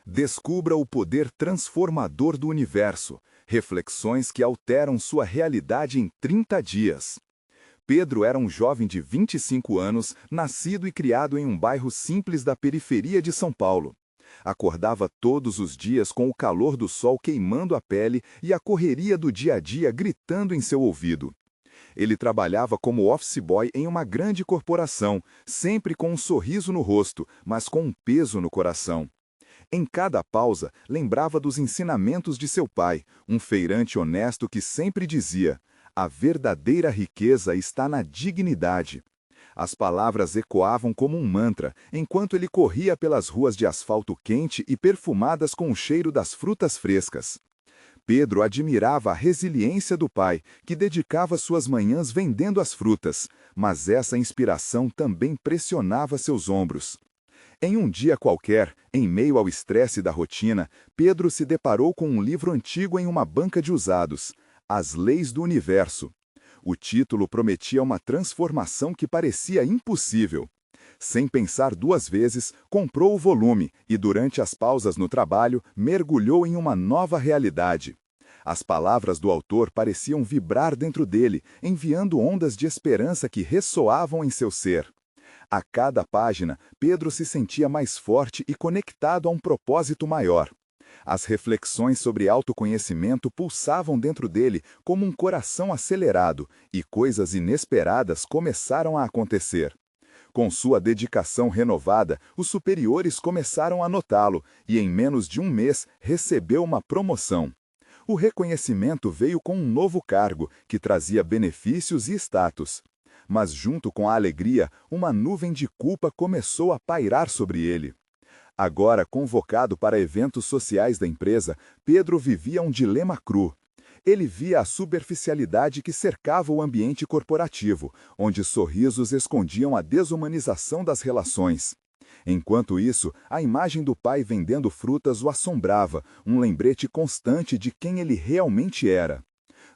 Descubra o poder transformador do universo. Reflexões que alteram sua realidade em 30 dias. Pedro era um jovem de 25 anos, nascido e criado em um bairro simples da periferia de São Paulo. Acordava todos os dias com o calor do sol queimando a pele e a correria do dia a dia gritando em seu ouvido. Ele trabalhava como office boy em uma grande corporação, sempre com um sorriso no rosto, mas com um peso no coração. Em cada pausa, lembrava dos ensinamentos de seu pai, um feirante honesto que sempre dizia: "A verdadeira riqueza está na dignidade." As palavras ecoavam como um mantra, enquanto ele corria pelas ruas de asfalto quente e perfumadas com o cheiro das frutas frescas. Pedro admirava a resiliência do pai, que dedicava suas manhãs vendendo as frutas, mas essa inspiração também pressionava seus ombros. Em um dia qualquer, em meio ao estresse da rotina, Pedro se deparou com um livro antigo em uma banca de usados, As Leis do Universo. O título prometia uma transformação que parecia impossível. Sem pensar duas vezes, comprou o volume e, durante as pausas no trabalho, mergulhou em uma nova realidade. As palavras do autor pareciam vibrar dentro dele, enviando ondas de esperança que ressoavam em seu ser. A cada página, Pedro se sentia mais forte e conectado a um propósito maior. As reflexões sobre autoconhecimento pulsavam dentro dele como um coração acelerado, e coisas inesperadas começaram a acontecer. Com sua dedicação renovada, os superiores começaram a notá-lo e, em menos de um mês, recebeu uma promoção. O reconhecimento veio com um novo cargo, que trazia benefícios e status. Mas, junto com a alegria, uma nuvem de culpa começou a pairar sobre ele. Agora, convocado para eventos sociais da empresa, Pedro vivia um dilema cru. Ele via a superficialidade que cercava o ambiente corporativo, onde sorrisos escondiam a desumanização das relações. Enquanto isso, a imagem do pai vendendo frutas o assombrava, um lembrete constante de quem ele realmente era.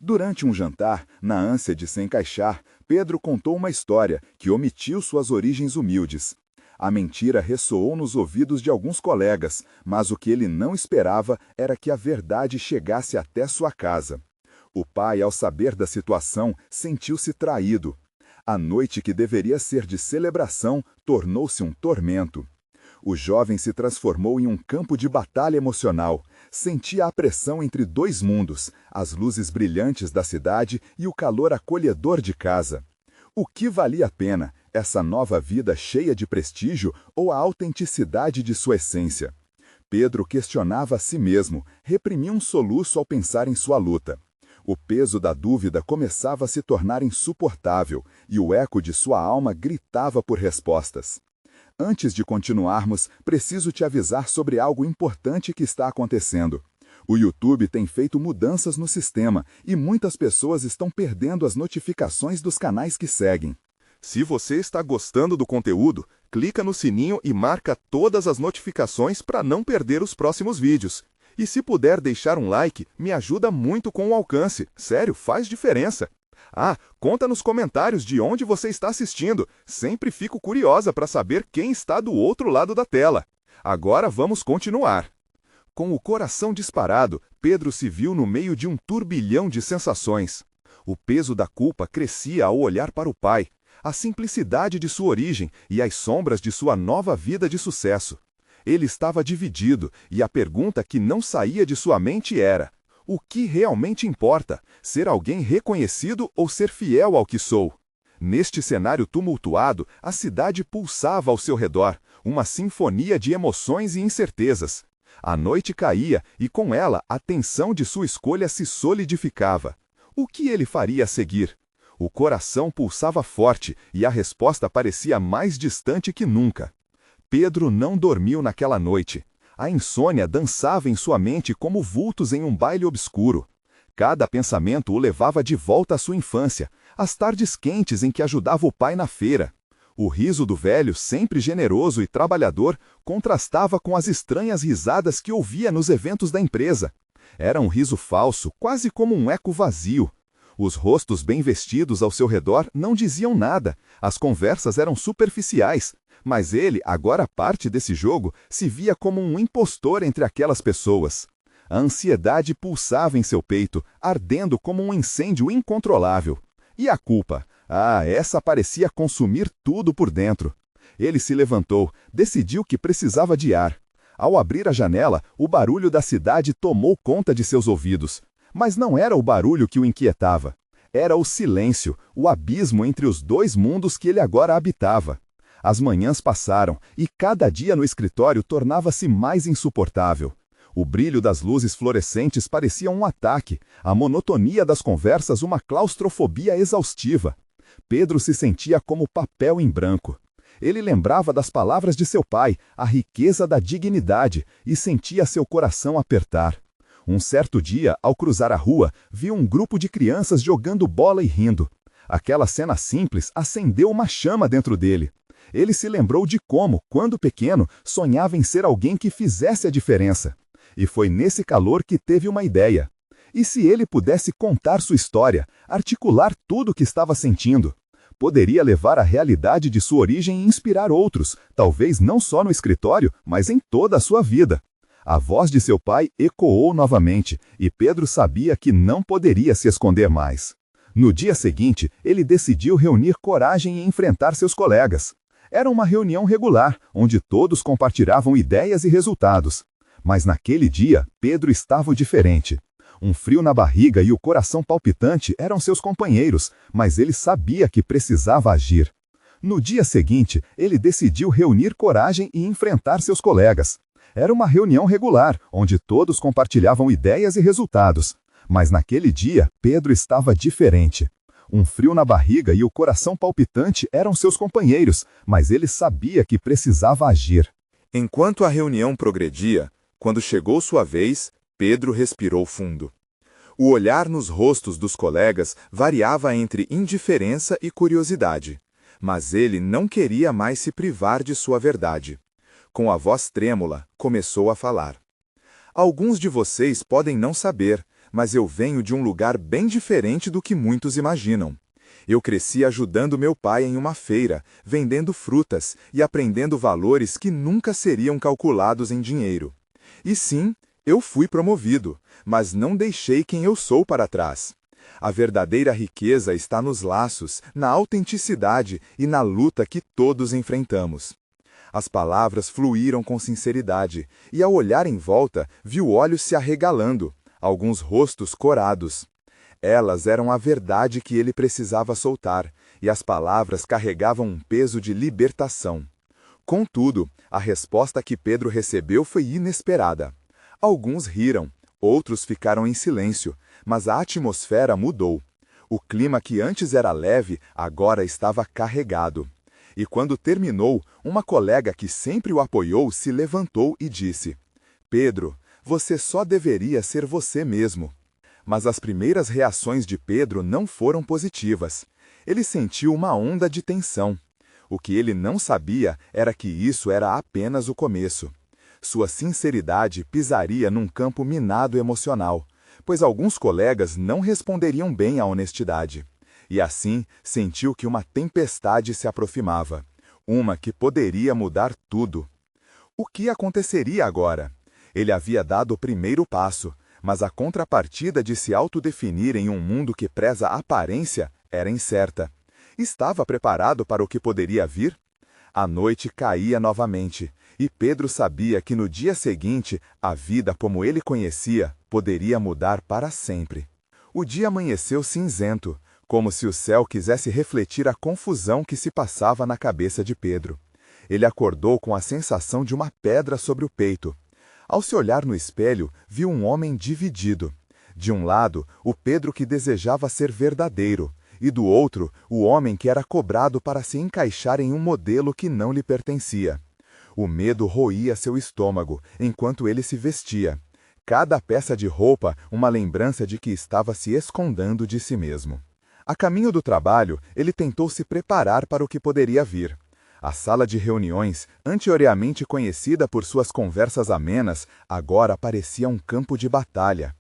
Durante um jantar, na ânsia de se encaixar, Pedro contou uma história que omitiu suas origens humildes. A mentira ressoou nos ouvidos de alguns colegas, mas o que ele não esperava era que a verdade chegasse até sua casa. O pai, ao saber da situação, sentiu-se traído. A noite que deveria ser de celebração tornou-se um tormento. O jovem se transformou em um campo de batalha emocional. Sentia a pressão entre dois mundos, as luzes brilhantes da cidade e o calor acolhedor de casa. O que valia a pena, essa nova vida cheia de prestígio ou a autenticidade de sua essência? Pedro questionava a si mesmo, reprimia um soluço ao pensar em sua luta. O peso da dúvida começava a se tornar insuportável e o eco de sua alma gritava por respostas. Antes de continuarmos, preciso te avisar sobre algo importante que está acontecendo. O YouTube tem feito mudanças no sistema e muitas pessoas estão perdendo as notificações dos canais que seguem. Se você está gostando do conteúdo, clica no sininho e marca todas as notificações para não perder os próximos vídeos. E se puder deixar um like, me ajuda muito com o alcance. Sério, faz diferença. Conta nos comentários de onde você está assistindo. Sempre fico curiosa para saber quem está do outro lado da tela. Agora vamos continuar. Com o coração disparado, Pedro se viu no meio de um turbilhão de sensações. O peso da culpa crescia ao olhar para o pai, a simplicidade de sua origem e as sombras de sua nova vida de sucesso. Ele estava dividido e a pergunta que não saía de sua mente era: o que realmente importa? Ser alguém reconhecido ou ser fiel ao que sou? Neste cenário tumultuado, a cidade pulsava ao seu redor, uma sinfonia de emoções e incertezas. A noite caía e, com ela, a tensão de sua escolha se solidificava. O que ele faria a seguir? O coração pulsava forte e a resposta parecia mais distante que nunca. Pedro não dormiu naquela noite. A insônia dançava em sua mente como vultos em um baile obscuro. Cada pensamento o levava de volta à sua infância, às tardes quentes em que ajudava o pai na feira. O riso do velho, sempre generoso e trabalhador, contrastava com as estranhas risadas que ouvia nos eventos da empresa. Era um riso falso, quase como um eco vazio. Os rostos bem vestidos ao seu redor não diziam nada, as conversas eram superficiais, mas ele, agora parte desse jogo, se via como um impostor entre aquelas pessoas. A ansiedade pulsava em seu peito, ardendo como um incêndio incontrolável. E a culpa? Essa parecia consumir tudo por dentro. Ele se levantou, decidiu que precisava de ar. Ao abrir a janela, o barulho da cidade tomou conta de seus ouvidos. Mas não era o barulho que o inquietava. Era o silêncio, o abismo entre os dois mundos que ele agora habitava. As manhãs passaram e cada dia no escritório tornava-se mais insuportável. O brilho das luzes fluorescentes parecia um ataque, a monotonia das conversas uma claustrofobia exaustiva. Pedro se sentia como papel em branco. Ele lembrava das palavras de seu pai, a riqueza da dignidade, e sentia seu coração apertar. Um certo dia, ao cruzar a rua, viu um grupo de crianças jogando bola e rindo. Aquela cena simples acendeu uma chama dentro dele. Ele se lembrou de como, quando pequeno, sonhava em ser alguém que fizesse a diferença. E foi nesse calor que teve uma ideia. E se ele pudesse contar sua história, articular tudo o que estava sentindo? Poderia levar a realidade de sua origem e inspirar outros, talvez não só no escritório, mas em toda a sua vida. A voz de seu pai ecoou novamente, e Pedro sabia que não poderia se esconder mais. No dia seguinte, ele decidiu reunir coragem e enfrentar seus colegas. Era uma reunião regular, onde todos compartilhavam ideias e resultados. Mas naquele dia, Pedro estava diferente. Um frio na barriga e o coração palpitante eram seus companheiros, mas ele sabia que precisava agir. No dia seguinte, ele decidiu reunir coragem e enfrentar seus colegas. Era uma reunião regular, onde todos compartilhavam ideias e resultados. Mas naquele dia, Pedro estava diferente. Um frio na barriga e o coração palpitante eram seus companheiros, mas ele sabia que precisava agir. Enquanto a reunião progredia, quando chegou sua vez, Pedro respirou fundo. O olhar nos rostos dos colegas variava entre indiferença e curiosidade, mas ele não queria mais se privar de sua verdade. Com a voz trêmula, começou a falar. Alguns de vocês podem não saber, mas eu venho de um lugar bem diferente do que muitos imaginam. Eu cresci ajudando meu pai em uma feira, vendendo frutas e aprendendo valores que nunca seriam calculados em dinheiro. E sim, eu fui promovido, mas não deixei quem eu sou para trás. A verdadeira riqueza está nos laços, na autenticidade e na luta que todos enfrentamos. As palavras fluíram com sinceridade, e ao olhar em volta, viu olhos se arregalando, alguns rostos corados. Elas eram a verdade que ele precisava soltar, e as palavras carregavam um peso de libertação. Contudo, a resposta que Pedro recebeu foi inesperada. Alguns riram, outros ficaram em silêncio, mas a atmosfera mudou. O clima que antes era leve, agora estava carregado. E quando terminou, uma colega que sempre o apoiou se levantou e disse: Pedro, você só deveria ser você mesmo. Mas as primeiras reações de Pedro não foram positivas. Ele sentiu uma onda de tensão. O que ele não sabia era que isso era apenas o começo. Sua sinceridade pisaria num campo minado emocional, pois alguns colegas não responderiam bem à honestidade. E assim sentiu que uma tempestade se aproximava, uma que poderia mudar tudo. O que aconteceria agora? Ele havia dado o primeiro passo, mas a contrapartida de se autodefinir em um mundo que preza a aparência era incerta. Estava preparado para o que poderia vir? A noite caía novamente, e Pedro sabia que no dia seguinte, a vida como ele conhecia poderia mudar para sempre. O dia amanheceu cinzento, como se o céu quisesse refletir a confusão que se passava na cabeça de Pedro. Ele acordou com a sensação de uma pedra sobre o peito. Ao se olhar no espelho, viu um homem dividido. De um lado, o Pedro que desejava ser verdadeiro, e do outro, o homem que era cobrado para se encaixar em um modelo que não lhe pertencia. O medo roía seu estômago, enquanto ele se vestia. Cada peça de roupa, uma lembrança de que estava se escondendo de si mesmo. A caminho do trabalho, ele tentou se preparar para o que poderia vir. A sala de reuniões, anteriormente conhecida por suas conversas amenas, agora parecia um campo de batalha.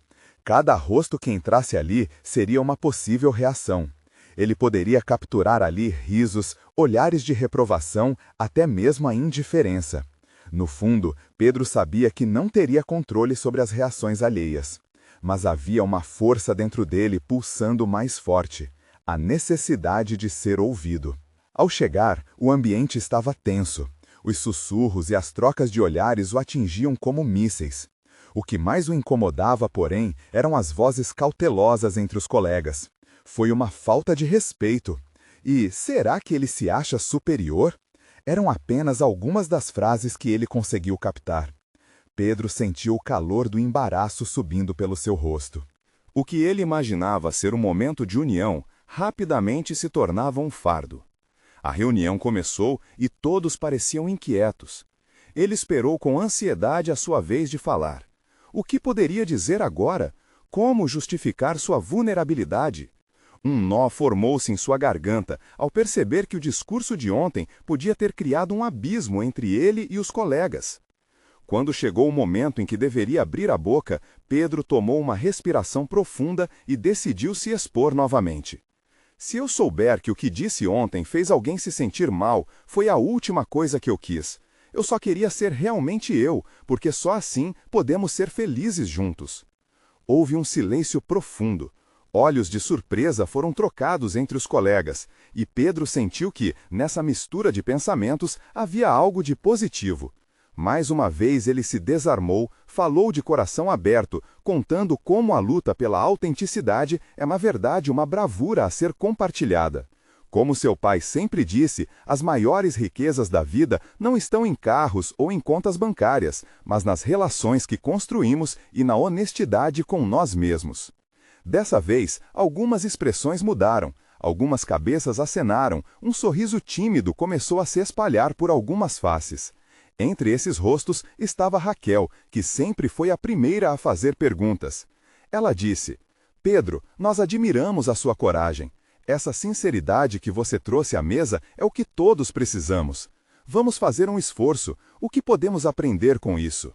Cada rosto que entrasse ali seria uma possível reação. Ele poderia capturar ali risos, olhares de reprovação, até mesmo a indiferença. No fundo, Pedro sabia que não teria controle sobre as reações alheias. Mas havia uma força dentro dele pulsando mais forte, a necessidade de ser ouvido. Ao chegar, o ambiente estava tenso. Os sussurros e as trocas de olhares o atingiam como mísseis. O que mais o incomodava, porém, eram as vozes cautelosas entre os colegas. Foi uma falta de respeito. E será que ele se acha superior? Eram apenas algumas das frases que ele conseguiu captar. Pedro sentiu o calor do embaraço subindo pelo seu rosto. O que ele imaginava ser um momento de união, rapidamente se tornava um fardo. A reunião começou e todos pareciam inquietos. Ele esperou com ansiedade a sua vez de falar. O que poderia dizer agora? Como justificar sua vulnerabilidade? Um nó formou-se em sua garganta ao perceber que o discurso de ontem podia ter criado um abismo entre ele e os colegas. Quando chegou o momento em que deveria abrir a boca, Pedro tomou uma respiração profunda e decidiu se expor novamente. Se eu souber que o que disse ontem fez alguém se sentir mal, foi a última coisa que eu quis. Eu só queria ser realmente eu, porque só assim podemos ser felizes juntos. Houve um silêncio profundo. Olhos de surpresa foram trocados entre os colegas, e Pedro sentiu que, nessa mistura de pensamentos, havia algo de positivo. Mais uma vez ele se desarmou, falou de coração aberto, contando como a luta pela autenticidade é na verdade uma bravura a ser compartilhada. Como seu pai sempre disse, as maiores riquezas da vida não estão em carros ou em contas bancárias, mas nas relações que construímos e na honestidade com nós mesmos. Dessa vez, algumas expressões mudaram, algumas cabeças acenaram, um sorriso tímido começou a se espalhar por algumas faces. Entre esses rostos estava Raquel, que sempre foi a primeira a fazer perguntas. Ela disse: "Pedro, nós admiramos a sua coragem. Essa sinceridade que você trouxe à mesa é o que todos precisamos. Vamos fazer um esforço. O que podemos aprender com isso?"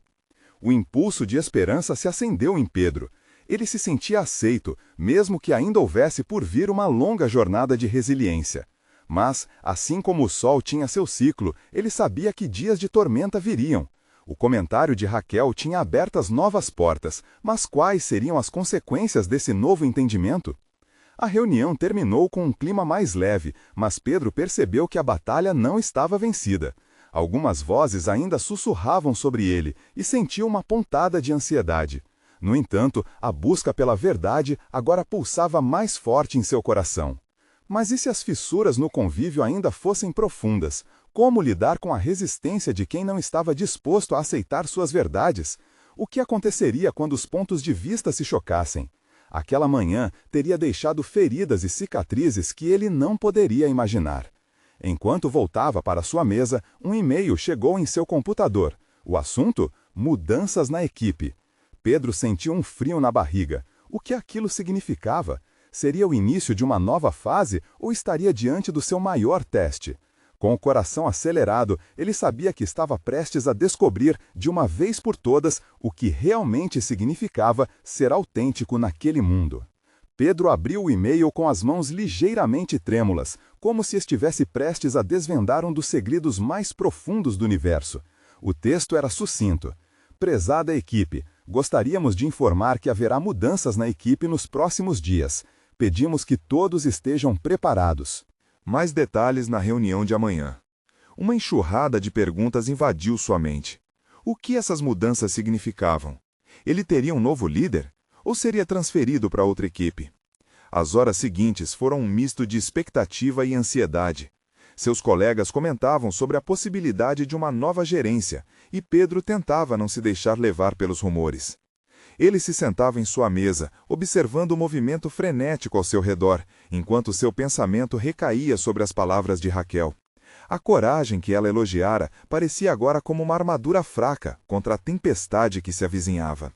O impulso de esperança se acendeu em Pedro. Ele se sentia aceito, mesmo que ainda houvesse por vir uma longa jornada de resiliência. Mas, assim como o sol tinha seu ciclo, ele sabia que dias de tormenta viriam. O comentário de Raquel tinha abertas novas portas, mas quais seriam as consequências desse novo entendimento? A reunião terminou com um clima mais leve, mas Pedro percebeu que a batalha não estava vencida. Algumas vozes ainda sussurravam sobre ele e sentiu uma pontada de ansiedade. No entanto, a busca pela verdade agora pulsava mais forte em seu coração. Mas e se as fissuras no convívio ainda fossem profundas? Como lidar com a resistência de quem não estava disposto a aceitar suas verdades? O que aconteceria quando os pontos de vista se chocassem? Aquela manhã teria deixado feridas e cicatrizes que ele não poderia imaginar. Enquanto voltava para sua mesa, um e-mail chegou em seu computador. O assunto? Mudanças na equipe. Pedro sentiu um frio na barriga. O que aquilo significava? Seria o início de uma nova fase ou estaria diante do seu maior teste? Com o coração acelerado, ele sabia que estava prestes a descobrir, de uma vez por todas, o que realmente significava ser autêntico naquele mundo. Pedro abriu o e-mail com as mãos ligeiramente trêmulas, como se estivesse prestes a desvendar um dos segredos mais profundos do universo. O texto era sucinto. Prezada equipe, gostaríamos de informar que haverá mudanças na equipe nos próximos dias. Pedimos que todos estejam preparados. Mais detalhes na reunião de amanhã. Uma enxurrada de perguntas invadiu sua mente. O que essas mudanças significavam? Ele teria um novo líder? Ou seria transferido para outra equipe? As horas seguintes foram um misto de expectativa e ansiedade. Seus colegas comentavam sobre a possibilidade de uma nova gerência, e Pedro tentava não se deixar levar pelos rumores. Ele se sentava em sua mesa, observando o movimento frenético ao seu redor, enquanto seu pensamento recaía sobre as palavras de Raquel. A coragem que ela elogiara parecia agora como uma armadura fraca contra a tempestade que se avizinhava.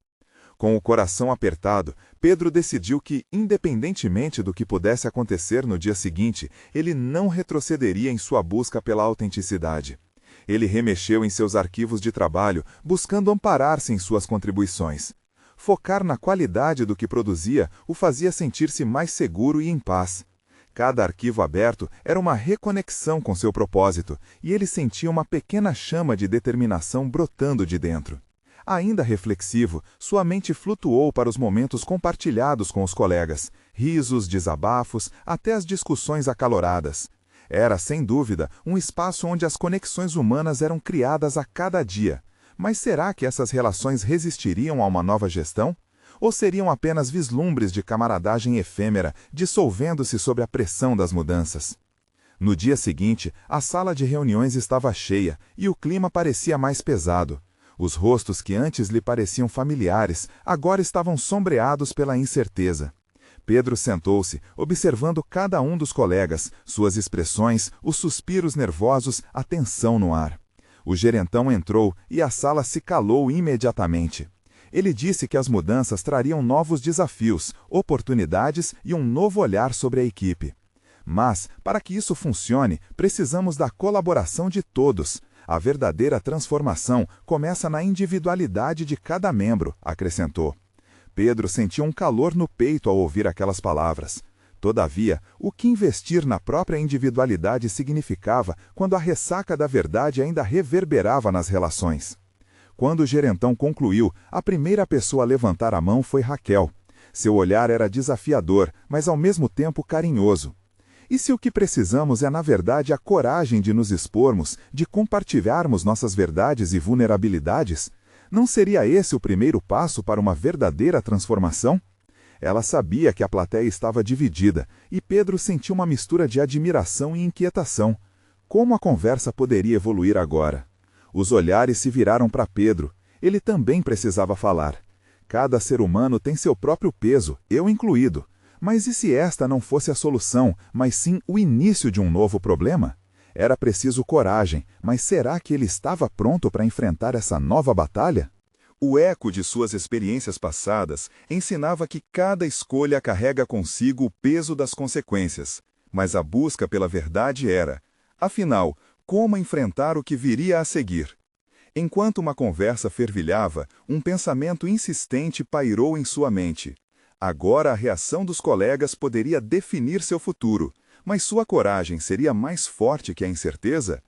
Com o coração apertado, Pedro decidiu que, independentemente do que pudesse acontecer no dia seguinte, ele não retrocederia em sua busca pela autenticidade. Ele remexeu em seus arquivos de trabalho, buscando amparar-se em suas contribuições. Focar na qualidade do que produzia o fazia sentir-se mais seguro e em paz. Cada arquivo aberto era uma reconexão com seu propósito, e ele sentia uma pequena chama de determinação brotando de dentro. Ainda reflexivo, sua mente flutuou para os momentos compartilhados com os colegas, risos, desabafos, até as discussões acaloradas. Era, sem dúvida, um espaço onde as conexões humanas eram criadas a cada dia. Mas será que essas relações resistiriam a uma nova gestão? Ou seriam apenas vislumbres de camaradagem efêmera, dissolvendo-se sob a pressão das mudanças? No dia seguinte, a sala de reuniões estava cheia e o clima parecia mais pesado. Os rostos que antes lhe pareciam familiares, agora estavam sombreados pela incerteza. Pedro sentou-se, observando cada um dos colegas, suas expressões, os suspiros nervosos, a tensão no ar. O gerentão entrou e a sala se calou imediatamente. Ele disse que as mudanças trariam novos desafios, oportunidades e um novo olhar sobre a equipe. Mas, para que isso funcione, precisamos da colaboração de todos. A verdadeira transformação começa na individualidade de cada membro, acrescentou. Pedro sentiu um calor no peito ao ouvir aquelas palavras. Todavia, o que investir na própria individualidade significava quando a ressaca da verdade ainda reverberava nas relações? Quando o gerentão concluiu, a primeira pessoa a levantar a mão foi Raquel. Seu olhar era desafiador, mas ao mesmo tempo carinhoso. E se o que precisamos é, na verdade, a coragem de nos expormos, de compartilharmos nossas verdades e vulnerabilidades, não seria esse o primeiro passo para uma verdadeira transformação? Ela sabia que a plateia estava dividida, e Pedro sentiu uma mistura de admiração e inquietação. Como a conversa poderia evoluir agora? Os olhares se viraram para Pedro. Ele também precisava falar. Cada ser humano tem seu próprio peso, eu incluído. Mas e se esta não fosse a solução, mas sim o início de um novo problema? Era preciso coragem, mas será que ele estava pronto para enfrentar essa nova batalha? O eco de suas experiências passadas ensinava que cada escolha carrega consigo o peso das consequências, mas a busca pela verdade era, afinal, como enfrentar o que viria a seguir? Enquanto uma conversa fervilhava, um pensamento insistente pairou em sua mente. Agora a reação dos colegas poderia definir seu futuro, mas sua coragem seria mais forte que a incerteza?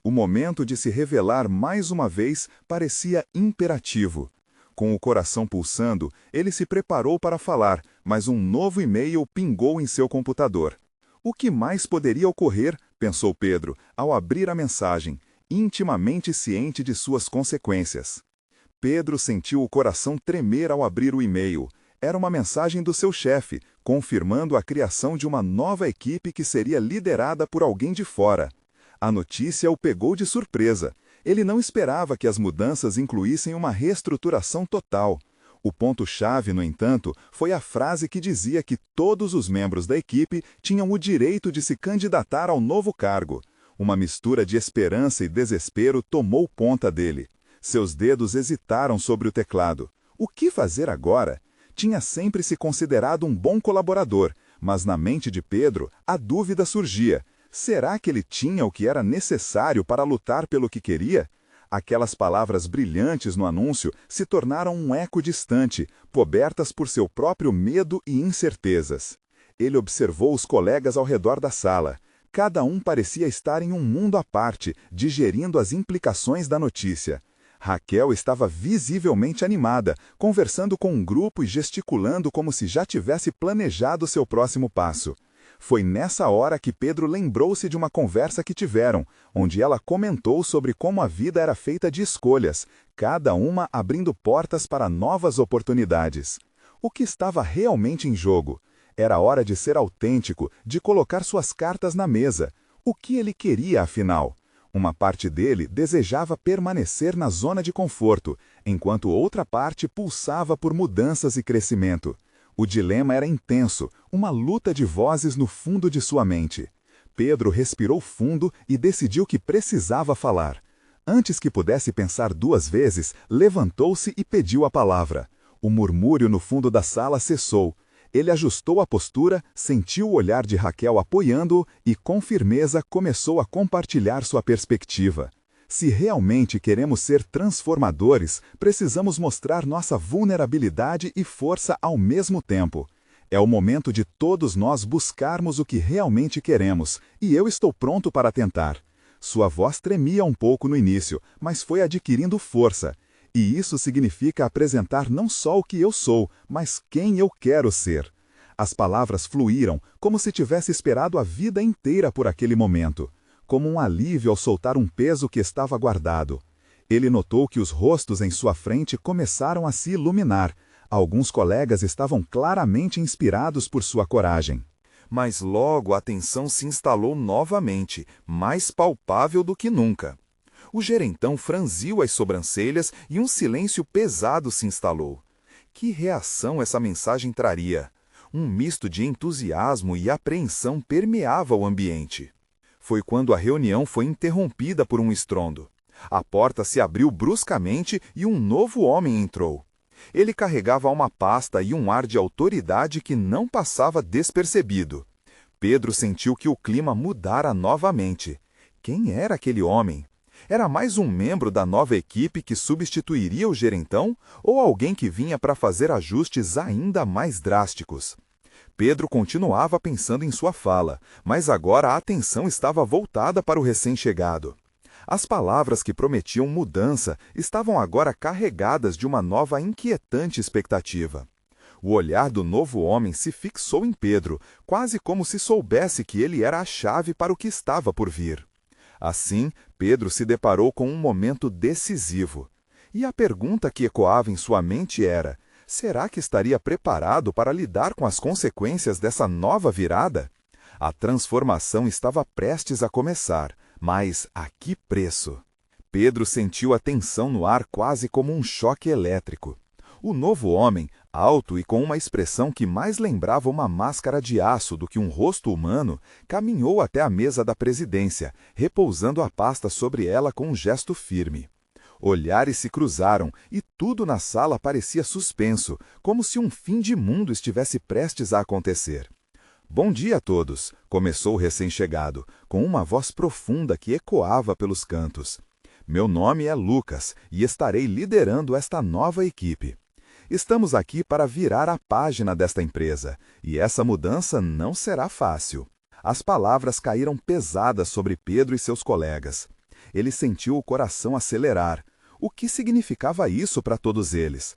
O momento de se revelar mais uma vez parecia imperativo. Com o coração pulsando, ele se preparou para falar, mas um novo e-mail pingou em seu computador. O que mais poderia ocorrer, pensou Pedro, ao abrir a mensagem, intimamente ciente de suas consequências. Pedro sentiu o coração tremer ao abrir o e-mail. Era uma mensagem do seu chefe, confirmando a criação de uma nova equipe que seria liderada por alguém de fora. A notícia o pegou de surpresa. Ele não esperava que as mudanças incluíssem uma reestruturação total. O ponto-chave, no entanto, foi a frase que dizia que todos os membros da equipe tinham o direito de se candidatar ao novo cargo. Uma mistura de esperança e desespero tomou conta dele. Seus dedos hesitaram sobre o teclado. O que fazer agora? Tinha sempre se considerado um bom colaborador, mas na mente de Pedro a dúvida surgia. Será que ele tinha o que era necessário para lutar pelo que queria? Aquelas palavras brilhantes no anúncio se tornaram um eco distante, cobertas por seu próprio medo e incertezas. Ele observou os colegas ao redor da sala. Cada um parecia estar em um mundo à parte, digerindo as implicações da notícia. Raquel estava visivelmente animada, conversando com um grupo e gesticulando como se já tivesse planejado seu próximo passo. Foi nessa hora que Pedro lembrou-se de uma conversa que tiveram, onde ela comentou sobre como a vida era feita de escolhas, cada uma abrindo portas para novas oportunidades. O que estava realmente em jogo? Era hora de ser autêntico, de colocar suas cartas na mesa. O que ele queria, afinal? Uma parte dele desejava permanecer na zona de conforto, enquanto outra parte pulsava por mudanças e crescimento. O dilema era intenso, uma luta de vozes no fundo de sua mente. Pedro respirou fundo e decidiu que precisava falar. Antes que pudesse pensar duas vezes, levantou-se e pediu a palavra. O murmúrio no fundo da sala cessou. Ele ajustou a postura, sentiu o olhar de Raquel apoiando-o e, com firmeza, começou a compartilhar sua perspectiva. Se realmente queremos ser transformadores, precisamos mostrar nossa vulnerabilidade e força ao mesmo tempo. É o momento de todos nós buscarmos o que realmente queremos, e eu estou pronto para tentar. Sua voz tremia um pouco no início, mas foi adquirindo força. E isso significa apresentar não só o que eu sou, mas quem eu quero ser. As palavras fluíram, como se tivesse esperado a vida inteira por aquele momento, como um alívio ao soltar um peso que estava guardado. Ele notou que os rostos em sua frente começaram a se iluminar. Alguns colegas estavam claramente inspirados por sua coragem. Mas logo a tensão se instalou novamente, mais palpável do que nunca. O gerentão franziu as sobrancelhas e um silêncio pesado se instalou. Que reação essa mensagem traria? Um misto de entusiasmo e apreensão permeava o ambiente. Foi quando a reunião foi interrompida por um estrondo. A porta se abriu bruscamente e um novo homem entrou. Ele carregava uma pasta e um ar de autoridade que não passava despercebido. Pedro sentiu que o clima mudara novamente. Quem era aquele homem? Era mais um membro da nova equipe que substituiria o gerentão ou alguém que vinha para fazer ajustes ainda mais drásticos? Pedro continuava pensando em sua fala, mas agora a atenção estava voltada para o recém-chegado. As palavras que prometiam mudança estavam agora carregadas de uma nova inquietante expectativa. O olhar do novo homem se fixou em Pedro, quase como se soubesse que ele era a chave para o que estava por vir. Assim, Pedro se deparou com um momento decisivo. E a pergunta que ecoava em sua mente era: será que estaria preparado para lidar com as consequências dessa nova virada? A transformação estava prestes a começar, mas a que preço? Pedro sentiu a tensão no ar quase como um choque elétrico. O novo homem, alto e com uma expressão que mais lembrava uma máscara de aço do que um rosto humano, caminhou até a mesa da presidência, repousando a pasta sobre ela com um gesto firme. Olhares se cruzaram e tudo na sala parecia suspenso, como se um fim de mundo estivesse prestes a acontecer. "Bom dia a todos", começou o recém-chegado, com uma voz profunda que ecoava pelos cantos. "Meu nome é Lucas e estarei liderando esta nova equipe. Estamos aqui para virar a página desta empresa, e essa mudança não será fácil." As palavras caíram pesadas sobre Pedro e seus colegas. Ele sentiu o coração acelerar. O que significava isso para todos eles?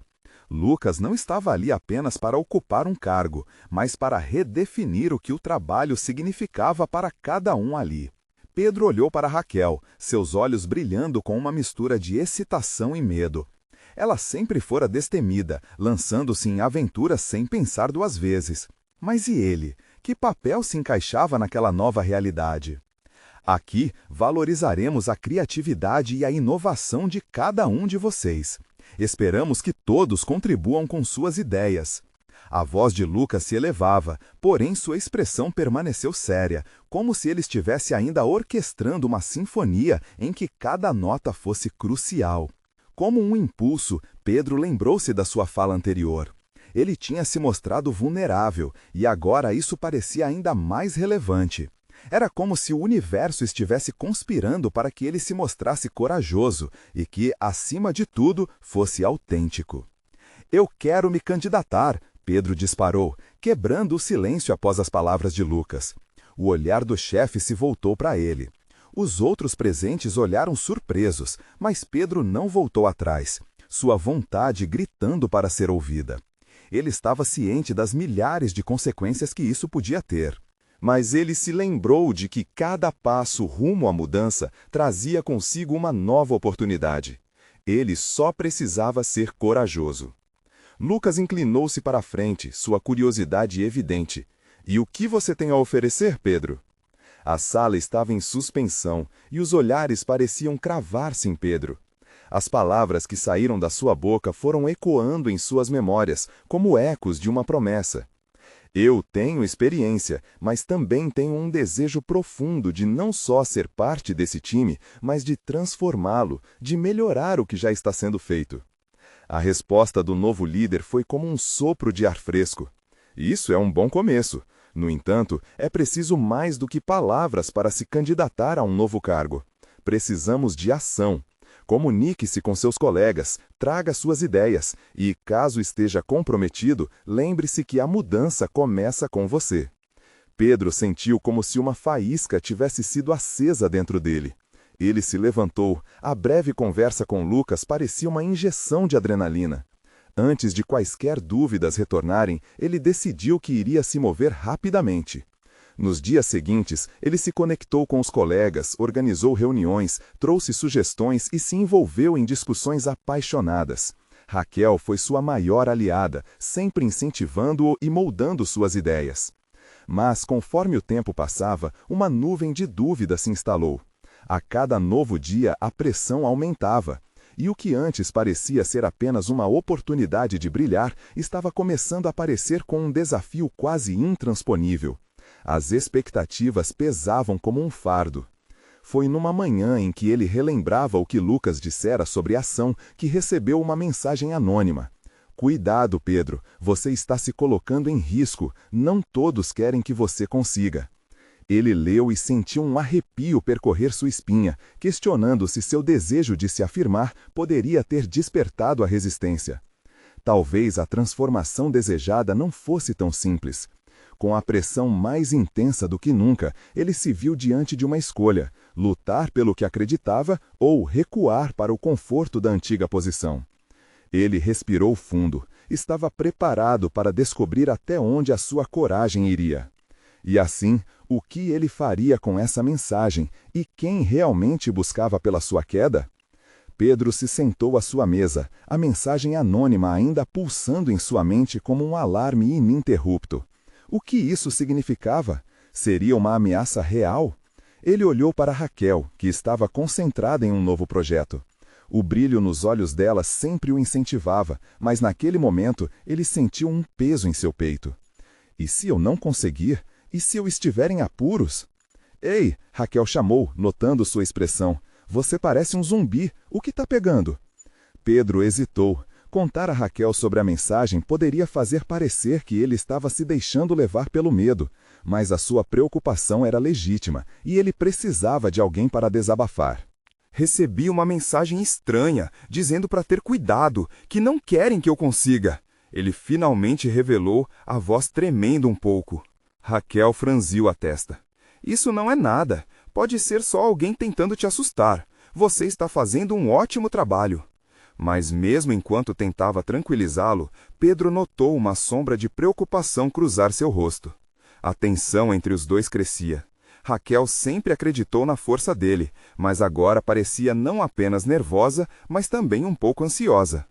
Lucas não estava ali apenas para ocupar um cargo, mas para redefinir o que o trabalho significava para cada um ali. Pedro olhou para Raquel, seus olhos brilhando com uma mistura de excitação e medo. Ela sempre fora destemida, lançando-se em aventuras sem pensar duas vezes. Mas e ele? Que papel se encaixava naquela nova realidade? Aqui valorizaremos a criatividade e a inovação de cada um de vocês. Esperamos que todos contribuam com suas ideias. A voz de Lucas se elevava, porém sua expressão permaneceu séria, como se ele estivesse ainda orquestrando uma sinfonia em que cada nota fosse crucial. Como um impulso, Pedro lembrou-se da sua fala anterior. Ele tinha se mostrado vulnerável, e agora isso parecia ainda mais relevante. Era como se o universo estivesse conspirando para que ele se mostrasse corajoso e que, acima de tudo, fosse autêntico. "Eu quero me candidatar", Pedro disparou, quebrando o silêncio após as palavras de Lucas. O olhar do chefe se voltou para ele. Os outros presentes olharam surpresos, mas Pedro não voltou atrás, sua vontade gritando para ser ouvida. Ele estava ciente das milhares de consequências que isso podia ter. Mas ele se lembrou de que cada passo rumo à mudança trazia consigo uma nova oportunidade. Ele só precisava ser corajoso. Lucas inclinou-se para a frente, sua curiosidade evidente. "E o que você tem a oferecer, Pedro?" A sala estava em suspensão e os olhares pareciam cravar-se em Pedro. As palavras que saíram da sua boca foram ecoando em suas memórias, como ecos de uma promessa. "Eu tenho experiência, mas também tenho um desejo profundo de não só ser parte desse time, mas de transformá-lo, de melhorar o que já está sendo feito." A resposta do novo líder foi como um sopro de ar fresco. "Isso é um bom começo. No entanto, é preciso mais do que palavras para se candidatar a um novo cargo. Precisamos de ação. Comunique-se com seus colegas, traga suas ideias e, caso esteja comprometido, lembre-se que a mudança começa com você. Pedro sentiu como se uma faísca tivesse sido acesa dentro dele. Ele se levantou. A breve conversa com Lucas parecia uma injeção de adrenalina. Antes de quaisquer dúvidas retornarem, ele decidiu que iria se mover rapidamente. Nos dias seguintes, ele se conectou com os colegas, organizou reuniões, trouxe sugestões e se envolveu em discussões apaixonadas. Raquel foi sua maior aliada, sempre incentivando-o e moldando suas ideias. Mas, conforme o tempo passava, uma nuvem de dúvida se instalou. A cada novo dia, a pressão aumentava. E o que antes parecia ser apenas uma oportunidade de brilhar, estava começando a parecer com um desafio quase intransponível. As expectativas pesavam como um fardo. Foi numa manhã em que ele relembrava o que Lucas dissera sobre a ação que recebeu uma mensagem anônima. Cuidado, Pedro, você está se colocando em risco, não todos querem que você consiga. Ele leu e sentiu um arrepio percorrer sua espinha, questionando se seu desejo de se afirmar poderia ter despertado a resistência. Talvez a transformação desejada não fosse tão simples. Com a pressão mais intensa do que nunca, ele se viu diante de uma escolha: lutar pelo que acreditava ou recuar para o conforto da antiga posição. Ele respirou fundo, estava preparado para descobrir até onde a sua coragem iria. E assim, o que ele faria com essa mensagem e quem realmente buscava pela sua queda? Pedro se sentou à sua mesa, a mensagem anônima ainda pulsando em sua mente como um alarme ininterrupto. O que isso significava? Seria uma ameaça real? Ele olhou para Raquel, que estava concentrada em um novo projeto. O brilho nos olhos dela sempre o incentivava, mas naquele momento ele sentiu um peso em seu peito. E se eu não conseguir? E se eu estiver em apuros? Ei, Raquel chamou, notando sua expressão. Você parece um zumbi. O que está pegando? Pedro hesitou. Contar a Raquel sobre a mensagem poderia fazer parecer que ele estava se deixando levar pelo medo, mas a sua preocupação era legítima e ele precisava de alguém para desabafar. Recebi uma mensagem estranha, dizendo para ter cuidado, que não querem que eu consiga. Ele finalmente revelou, a voz tremendo um pouco. Raquel franziu a testa. Isso não é nada. Pode ser só alguém tentando te assustar. Você está fazendo um ótimo trabalho. Mas mesmo enquanto tentava tranquilizá-lo, Pedro notou uma sombra de preocupação cruzar seu rosto. A tensão entre os dois crescia. Raquel sempre acreditou na força dele, mas agora parecia não apenas nervosa, mas também um pouco ansiosa.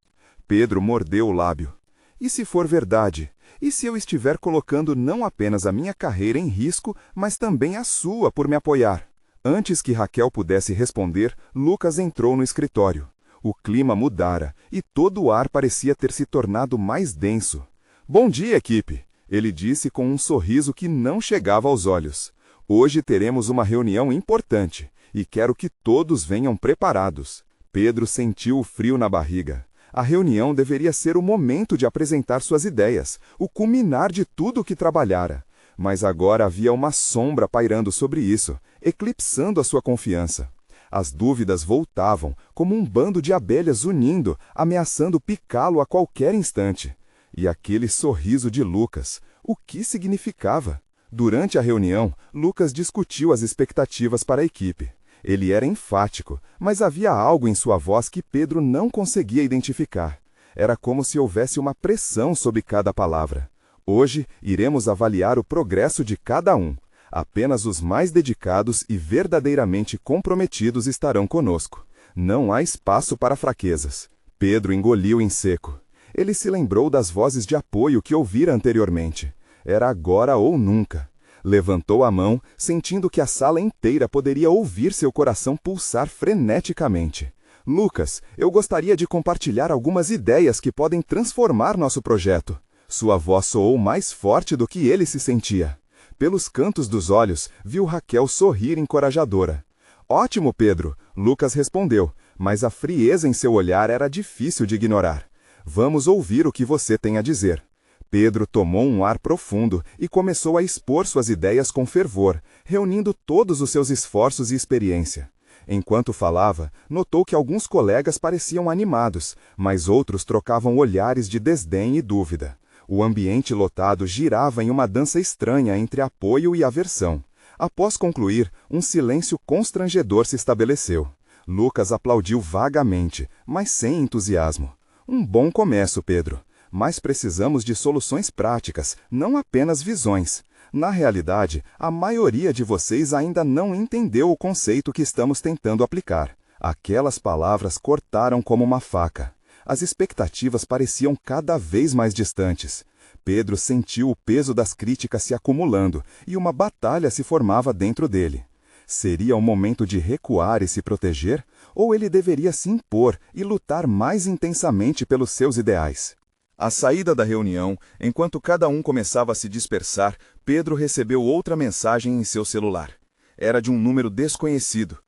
Pedro mordeu o lábio. E se for verdade? E se eu estiver colocando não apenas a minha carreira em risco, mas também a sua por me apoiar? Antes que Raquel pudesse responder, Lucas entrou no escritório. O clima mudara, e todo o ar parecia ter se tornado mais denso. Bom dia, equipe! Ele disse com um sorriso que não chegava aos olhos. Hoje teremos uma reunião importante, e quero que todos venham preparados. Pedro sentiu o frio na barriga. A reunião deveria ser o momento de apresentar suas ideias, o culminar de tudo o que trabalhara. Mas agora havia uma sombra pairando sobre isso, eclipsando a sua confiança. As dúvidas voltavam, como um bando de abelhas unindo, ameaçando picá-lo a qualquer instante. E aquele sorriso de Lucas, o que significava? Durante a reunião, Lucas discutiu as expectativas para a equipe. Ele era enfático, mas havia algo em sua voz que Pedro não conseguia identificar. Era como se houvesse uma pressão sobre cada palavra. Hoje, iremos avaliar o progresso de cada um. Apenas os mais dedicados e verdadeiramente comprometidos estarão conosco. Não há espaço para fraquezas. Pedro engoliu em seco. Ele se lembrou das vozes de apoio que ouvira anteriormente. Era agora ou nunca. Levantou a mão, sentindo que a sala inteira poderia ouvir seu coração pulsar freneticamente. Lucas, eu gostaria de compartilhar algumas ideias que podem transformar nosso projeto. Sua voz soou mais forte do que ele se sentia. Pelos cantos dos olhos, viu Raquel sorrir encorajadora. Ótimo, Pedro, Lucas respondeu, mas a frieza em seu olhar era difícil de ignorar. Vamos ouvir o que você tem a dizer. Pedro tomou um ar profundo e começou a expor suas ideias com fervor, reunindo todos os seus esforços e experiência. Enquanto falava, notou que alguns colegas pareciam animados, mas outros trocavam olhares de desdém e dúvida. O ambiente lotado girava em uma dança estranha entre apoio e aversão. Após concluir, um silêncio constrangedor se estabeleceu. Lucas aplaudiu vagamente, mas sem entusiasmo. Um bom começo, Pedro. Mas precisamos de soluções práticas, não apenas visões. Na realidade, a maioria de vocês ainda não entendeu o conceito que estamos tentando aplicar. Aquelas palavras cortaram como uma faca. As expectativas pareciam cada vez mais distantes. Pedro sentiu o peso das críticas se acumulando e uma batalha se formava dentro dele. Seria o momento de recuar e se proteger? Ou ele deveria se impor e lutar mais intensamente pelos seus ideais? À saída da reunião, enquanto cada um começava a se dispersar, Pedro recebeu outra mensagem em seu celular. Era de um número desconhecido.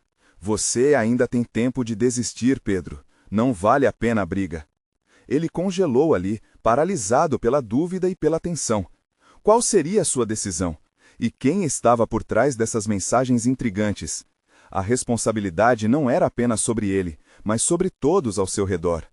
Você ainda tem tempo de desistir, Pedro. Não vale a pena a briga. Ele congelou ali, paralisado pela dúvida e pela tensão. Qual seria a sua decisão? E quem estava por trás dessas mensagens intrigantes? A responsabilidade não era apenas sobre ele, mas sobre todos ao seu redor.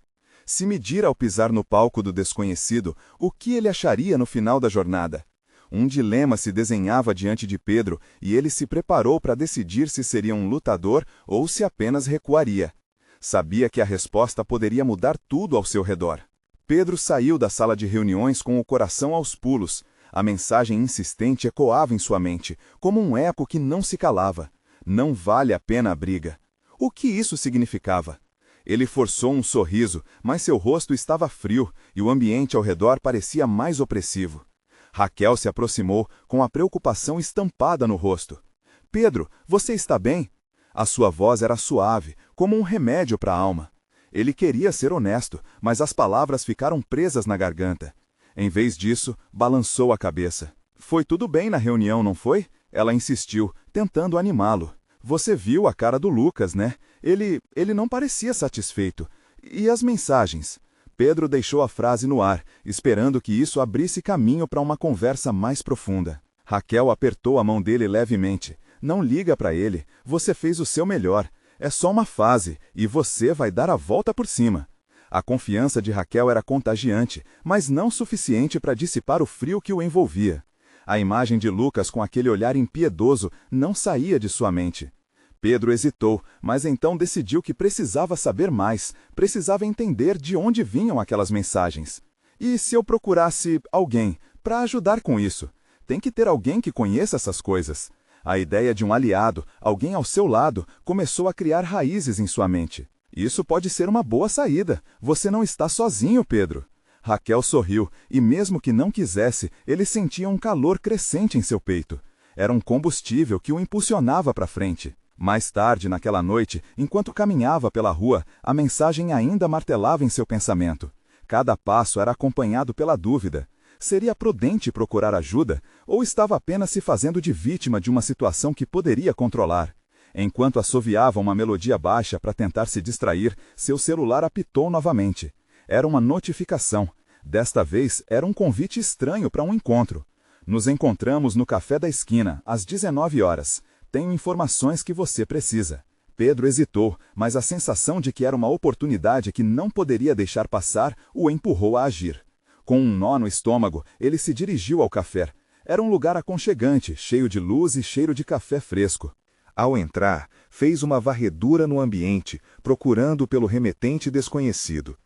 Se medir ao pisar no palco do desconhecido, o que ele acharia no final da jornada? Um dilema se desenhava diante de Pedro e ele se preparou para decidir se seria um lutador ou se apenas recuaria. Sabia que a resposta poderia mudar tudo ao seu redor. Pedro saiu da sala de reuniões com o coração aos pulos. A mensagem insistente ecoava em sua mente, como um eco que não se calava. Não vale a pena a briga. O que isso significava? Ele forçou um sorriso, mas seu rosto estava frio e o ambiente ao redor parecia mais opressivo. Raquel se aproximou com a preocupação estampada no rosto. Pedro, você está bem? A sua voz era suave, como um remédio para a alma. Ele queria ser honesto, mas as palavras ficaram presas na garganta. Em vez disso, balançou a cabeça. Foi tudo bem na reunião, não foi? Ela insistiu, tentando animá-lo. Você viu a cara do Lucas, né? Ele não parecia satisfeito. E as mensagens? Pedro deixou a frase no ar, esperando que isso abrisse caminho para uma conversa mais profunda. Raquel apertou a mão dele levemente. Não liga para ele. Você fez o seu melhor. É só uma fase, e você vai dar a volta por cima. A confiança de Raquel era contagiante, mas não suficiente para dissipar o frio que o envolvia. A imagem de Lucas com aquele olhar impiedoso não saía de sua mente. Pedro hesitou, mas então decidiu que precisava saber mais, precisava entender de onde vinham aquelas mensagens. E se eu procurasse alguém para ajudar com isso? Tem que ter alguém que conheça essas coisas. A ideia de um aliado, alguém ao seu lado, começou a criar raízes em sua mente. Isso pode ser uma boa saída. Você não está sozinho, Pedro. Raquel sorriu, e mesmo que não quisesse, ele sentia um calor crescente em seu peito. Era um combustível que o impulsionava para frente. Mais tarde, naquela noite, enquanto caminhava pela rua, a mensagem ainda martelava em seu pensamento. Cada passo era acompanhado pela dúvida. Seria prudente procurar ajuda, ou estava apenas se fazendo de vítima de uma situação que poderia controlar? Enquanto assoviava uma melodia baixa para tentar se distrair, seu celular apitou novamente. Era uma notificação. Desta vez, era um convite estranho para um encontro. Nos encontramos no café da esquina, às 19 horas. Tenho informações que você precisa. Pedro hesitou, mas a sensação de que era uma oportunidade que não poderia deixar passar o empurrou a agir. Com um nó no estômago, ele se dirigiu ao café. Era um lugar aconchegante, cheio de luz e cheiro de café fresco. Ao entrar, fez uma varredura no ambiente, procurando pelo remetente desconhecido.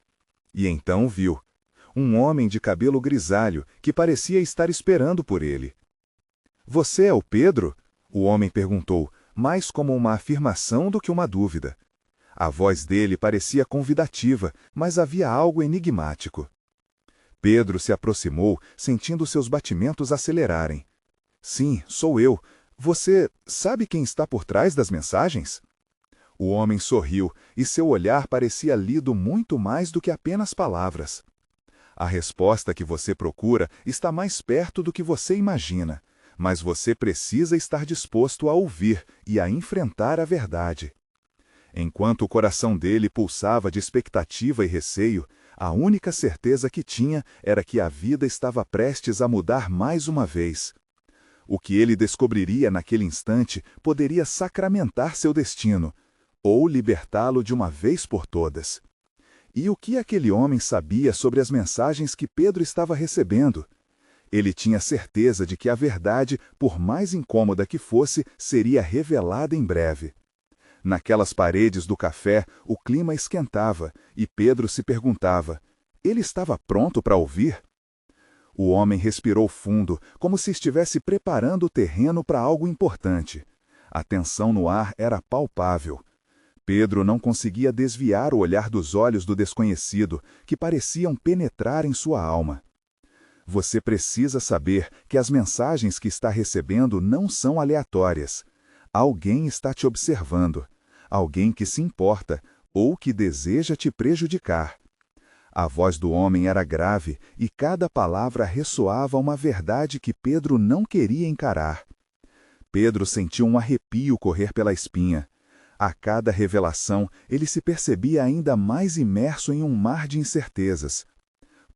E então viu um homem de cabelo grisalho que parecia estar esperando por ele. Você é o Pedro? O homem perguntou, mais como uma afirmação do que uma dúvida. A voz dele parecia convidativa, mas havia algo enigmático. Pedro se aproximou, sentindo seus batimentos acelerarem. Sim, sou eu. Você sabe quem está por trás das mensagens? O homem sorriu, e seu olhar parecia lido muito mais do que apenas palavras. A resposta que você procura está mais perto do que você imagina, mas você precisa estar disposto a ouvir e a enfrentar a verdade. Enquanto o coração dele pulsava de expectativa e receio, a única certeza que tinha era que a vida estava prestes a mudar mais uma vez. O que ele descobriria naquele instante poderia sacramentar seu destino, ou libertá-lo de uma vez por todas. E o que aquele homem sabia sobre as mensagens que Pedro estava recebendo? Ele tinha certeza de que a verdade, por mais incômoda que fosse, seria revelada em breve. Naquelas paredes do café, o clima esquentava, e Pedro se perguntava: ele estava pronto para ouvir? O homem respirou fundo, como se estivesse preparando o terreno para algo importante. A tensão no ar era palpável. Pedro não conseguia desviar o olhar dos olhos do desconhecido, que pareciam penetrar em sua alma. Você precisa saber que as mensagens que está recebendo não são aleatórias. Alguém está te observando, alguém que se importa ou que deseja te prejudicar. A voz do homem era grave e cada palavra ressoava uma verdade que Pedro não queria encarar. Pedro sentiu um arrepio correr pela espinha. A cada revelação, ele se percebia ainda mais imerso em um mar de incertezas.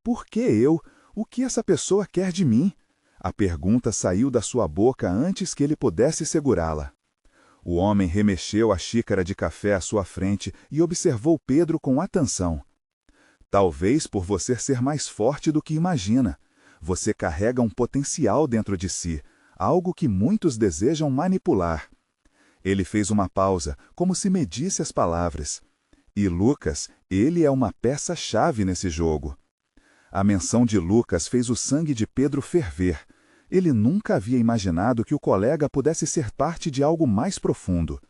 Por que eu? O que essa pessoa quer de mim? A pergunta saiu da sua boca antes que ele pudesse segurá-la. O homem remexeu a xícara de café à sua frente e observou Pedro com atenção. Talvez por você ser mais forte do que imagina. Você carrega um potencial dentro de si, algo que muitos desejam manipular. Ele fez uma pausa, como se medisse as palavras. E Lucas, ele é uma peça-chave nesse jogo. A menção de Lucas fez o sangue de Pedro ferver. Ele nunca havia imaginado que o colega pudesse ser parte de algo mais profundo.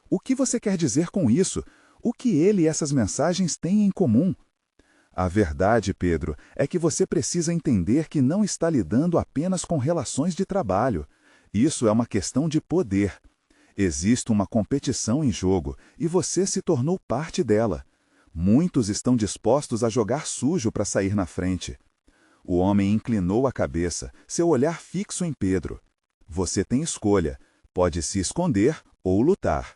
O que você quer dizer com isso? O que ele e essas mensagens têm em comum? A verdade, Pedro, é que você precisa entender que não está lidando apenas com relações de trabalho. Isso é uma questão de poder. Existe uma competição em jogo e você se tornou parte dela. Muitos estão dispostos a jogar sujo para sair na frente. O homem inclinou a cabeça, seu olhar fixo em Pedro. Você tem escolha, pode se esconder ou lutar.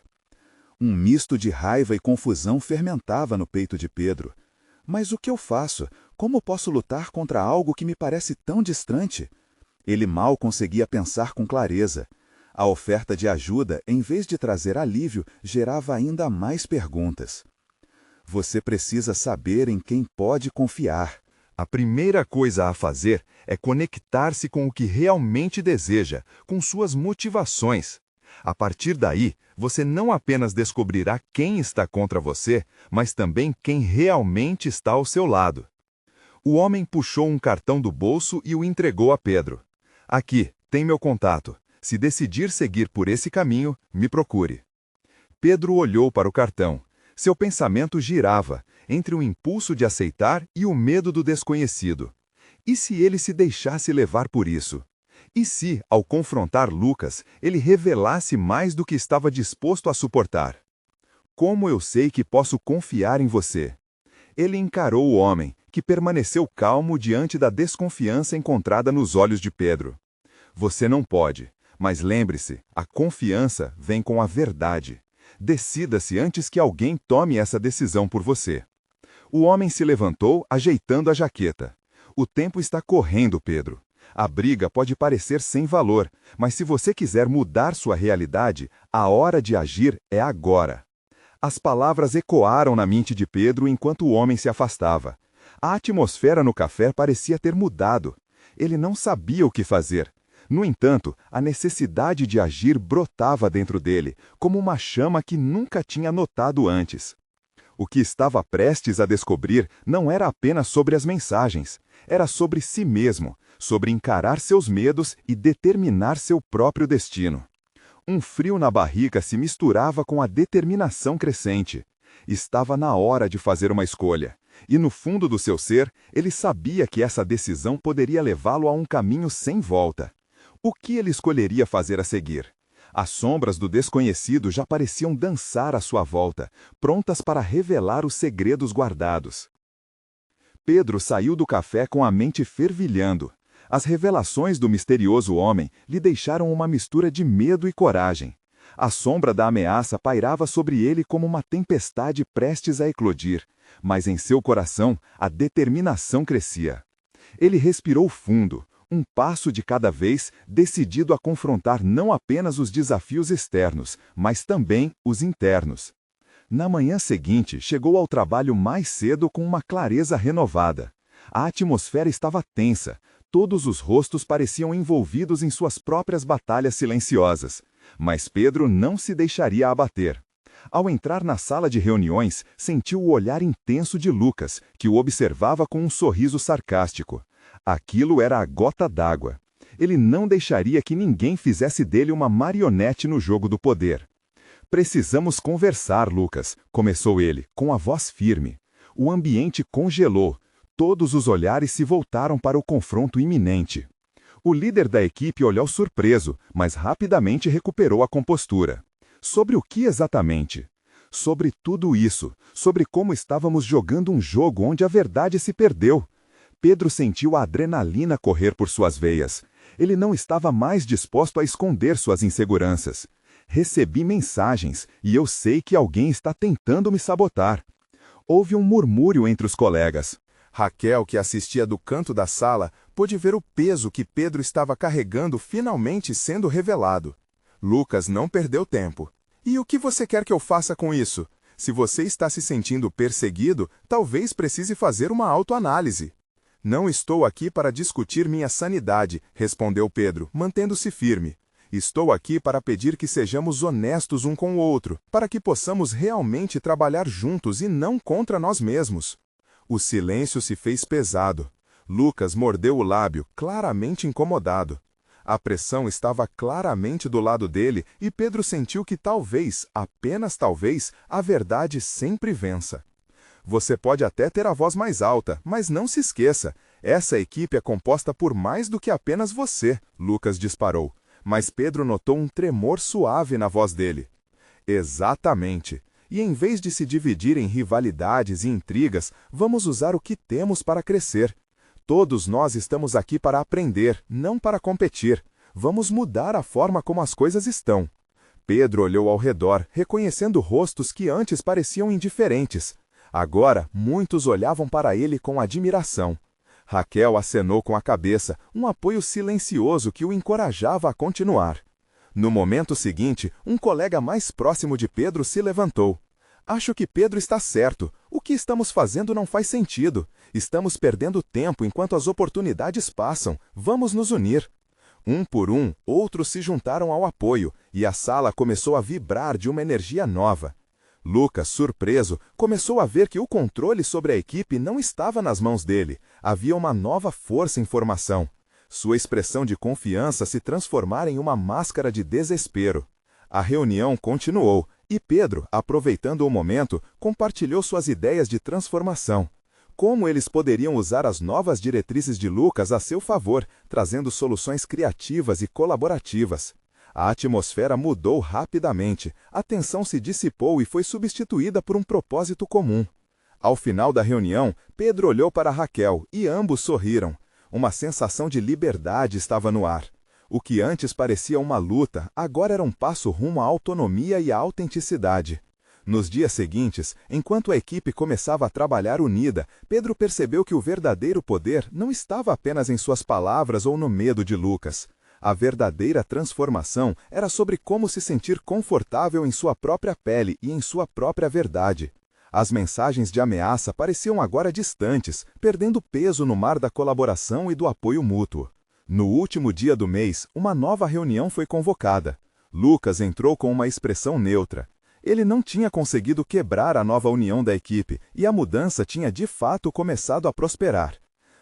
Um misto de raiva e confusão fermentava no peito de Pedro. Mas o que eu faço? Como posso lutar contra algo que me parece tão distante? Ele mal conseguia pensar com clareza. A oferta de ajuda, em vez de trazer alívio, gerava ainda mais perguntas. Você precisa saber em quem pode confiar. A primeira coisa a fazer é conectar-se com o que realmente deseja, com suas motivações. A partir daí, você não apenas descobrirá quem está contra você, mas também quem realmente está ao seu lado. O homem puxou um cartão do bolso e o entregou a Pedro. Aqui, tem meu contato. Se decidir seguir por esse caminho, me procure. Pedro olhou para o cartão. Seu pensamento girava, entre o impulso de aceitar e o medo do desconhecido. E se ele se deixasse levar por isso? E se, ao confrontar Lucas, ele revelasse mais do que estava disposto a suportar? Como eu sei que posso confiar em você? Ele encarou o homem, que permaneceu calmo diante da desconfiança encontrada nos olhos de Pedro. Você não pode, mas lembre-se, a confiança vem com a verdade. Decida-se antes que alguém tome essa decisão por você. O homem se levantou, ajeitando a jaqueta. O tempo está correndo, Pedro. A briga pode parecer sem valor, mas se você quiser mudar sua realidade, a hora de agir é agora. As palavras ecoaram na mente de Pedro enquanto o homem se afastava. A atmosfera no café parecia ter mudado. Ele não sabia o que fazer. No entanto, a necessidade de agir brotava dentro dele, como uma chama que nunca tinha notado antes. O que estava prestes a descobrir não era apenas sobre as mensagens, era sobre si mesmo, sobre encarar seus medos e determinar seu próprio destino. Um frio na barriga se misturava com a determinação crescente. Estava na hora de fazer uma escolha, e no fundo do seu ser, ele sabia que essa decisão poderia levá-lo a um caminho sem volta. O que ele escolheria fazer a seguir? As sombras do desconhecido já pareciam dançar à sua volta, prontas para revelar os segredos guardados. Pedro saiu do café com a mente fervilhando. As revelações do misterioso homem lhe deixaram uma mistura de medo e coragem. A sombra da ameaça pairava sobre ele como uma tempestade prestes a eclodir, mas em seu coração a determinação crescia. Ele respirou fundo, um passo de cada vez, decidido a confrontar não apenas os desafios externos, mas também os internos. Na manhã seguinte, chegou ao trabalho mais cedo com uma clareza renovada. A atmosfera estava tensa. Todos os rostos pareciam envolvidos em suas próprias batalhas silenciosas. Mas Pedro não se deixaria abater. Ao entrar na sala de reuniões, sentiu o olhar intenso de Lucas, que o observava com um sorriso sarcástico. Aquilo era a gota d'água. Ele não deixaria que ninguém fizesse dele uma marionete no jogo do poder. "Precisamos conversar, Lucas", começou ele, com a voz firme. O ambiente congelou. Todos os olhares se voltaram para o confronto iminente. O líder da equipe olhou surpreso, mas rapidamente recuperou a compostura. Sobre o que exatamente? Sobre tudo isso, sobre como estávamos jogando um jogo onde a verdade se perdeu. Pedro sentiu a adrenalina correr por suas veias. Ele não estava mais disposto a esconder suas inseguranças. "Recebi mensagens, e eu sei que alguém está tentando me sabotar." Houve um murmúrio entre os colegas. Raquel, que assistia do canto da sala, pôde ver o peso que Pedro estava carregando finalmente sendo revelado. Lucas não perdeu tempo. "E o que você quer que eu faça com isso? Se você está se sentindo perseguido, talvez precise fazer uma autoanálise." "Não estou aqui para discutir minha sanidade", respondeu Pedro, mantendo-se firme. "Estou aqui para pedir que sejamos honestos um com o outro, para que possamos realmente trabalhar juntos e não contra nós mesmos." O silêncio se fez pesado. Lucas mordeu o lábio, claramente incomodado. A pressão estava claramente do lado dele e Pedro sentiu que talvez, apenas talvez, a verdade sempre vença. "Você pode até ter a voz mais alta, mas não se esqueça, essa equipe é composta por mais do que apenas você", Lucas disparou. Mas Pedro notou um tremor suave na voz dele. "Exatamente. E em vez de se dividir em rivalidades e intrigas, vamos usar o que temos para crescer. Todos nós estamos aqui para aprender, não para competir. Vamos mudar a forma como as coisas estão." Pedro olhou ao redor, reconhecendo rostos que antes pareciam indiferentes. Agora, muitos olhavam para ele com admiração. Raquel acenou com a cabeça, um apoio silencioso que o encorajava a continuar. No momento seguinte, um colega mais próximo de Pedro se levantou. "Acho que Pedro está certo. O que estamos fazendo não faz sentido. Estamos perdendo tempo enquanto as oportunidades passam. Vamos nos unir." Um por um, outros se juntaram ao apoio, e a sala começou a vibrar de uma energia nova. Lucas, surpreso, começou a ver que o controle sobre a equipe não estava nas mãos dele. Havia uma nova força em formação. Sua expressão de confiança se transformara em uma máscara de desespero. A reunião continuou, e Pedro, aproveitando o momento, compartilhou suas ideias de transformação. Como eles poderiam usar as novas diretrizes de Lucas a seu favor, trazendo soluções criativas e colaborativas. A atmosfera mudou rapidamente, a tensão se dissipou e foi substituída por um propósito comum. Ao final da reunião, Pedro olhou para Raquel e ambos sorriram. Uma sensação de liberdade estava no ar. O que antes parecia uma luta, agora era um passo rumo à autonomia e à autenticidade. Nos dias seguintes, enquanto a equipe começava a trabalhar unida, Pedro percebeu que o verdadeiro poder não estava apenas em suas palavras ou no medo de Lucas. A verdadeira transformação era sobre como se sentir confortável em sua própria pele e em sua própria verdade. As mensagens de ameaça pareciam agora distantes, perdendo peso no mar da colaboração e do apoio mútuo. No último dia do mês, uma nova reunião foi convocada. Lucas entrou com uma expressão neutra. Ele não tinha conseguido quebrar a nova união da equipe, e a mudança tinha de fato começado a prosperar.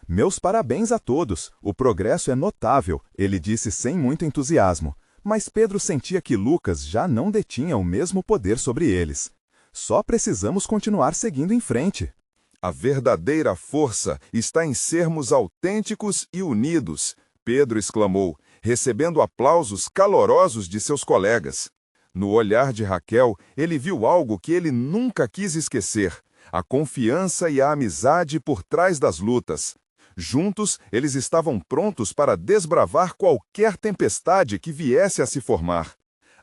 "Meus parabéns a todos, o progresso é notável", ele disse sem muito entusiasmo. Mas Pedro sentia que Lucas já não detinha o mesmo poder sobre eles. "Só precisamos continuar seguindo em frente." "A verdadeira força está em sermos autênticos e unidos", Pedro exclamou, recebendo aplausos calorosos de seus colegas. No olhar de Raquel, ele viu algo que ele nunca quis esquecer: a confiança e a amizade por trás das lutas. Juntos, eles estavam prontos para desbravar qualquer tempestade que viesse a se formar.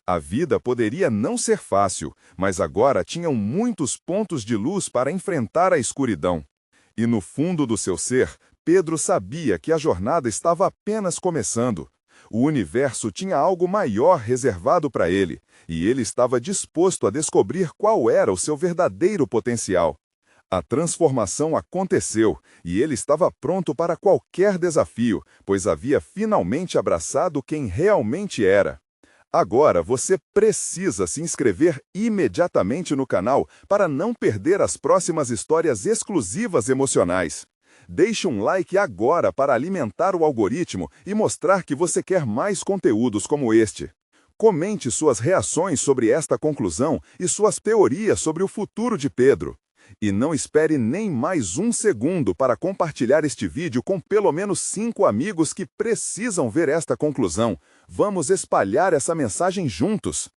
A vida poderia não ser fácil, mas agora tinham muitos pontos de luz para enfrentar a escuridão. E no fundo do seu ser, Pedro sabia que a jornada estava apenas começando. O universo tinha algo maior reservado para ele, e ele estava disposto a descobrir qual era o seu verdadeiro potencial. A transformação aconteceu, e ele estava pronto para qualquer desafio, pois havia finalmente abraçado quem realmente era. Agora você precisa se inscrever imediatamente no canal para não perder as próximas histórias exclusivas emocionais. Deixe um like agora para alimentar o algoritmo e mostrar que você quer mais conteúdos como este. Comente suas reações sobre esta conclusão e suas teorias sobre o futuro de Pedro. E não espere nem mais um segundo para compartilhar este vídeo com pelo menos 5 amigos que precisam ver esta conclusão. Vamos espalhar essa mensagem juntos.